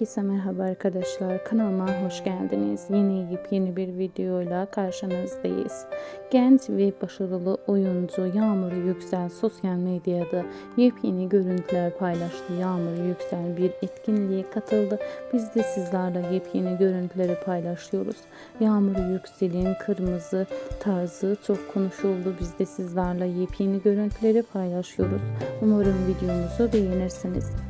Herkese merhaba arkadaşlar, kanalıma hoş geldiniz. Yeni bir videoyla karşınızdayız. Genç ve başarılı oyuncu Yağmur Yüksel sosyal medyada yepyeni görüntüler paylaştı. Yağmur Yüksel bir etkinliğe katıldı. Biz de sizlerle yepyeni görüntüleri paylaşıyoruz. Yağmur Yüksel'in kırmızı tarzı çok konuşuldu. Biz de sizlerle yepyeni görüntüleri paylaşıyoruz. Umarım videomuzu beğenirsiniz.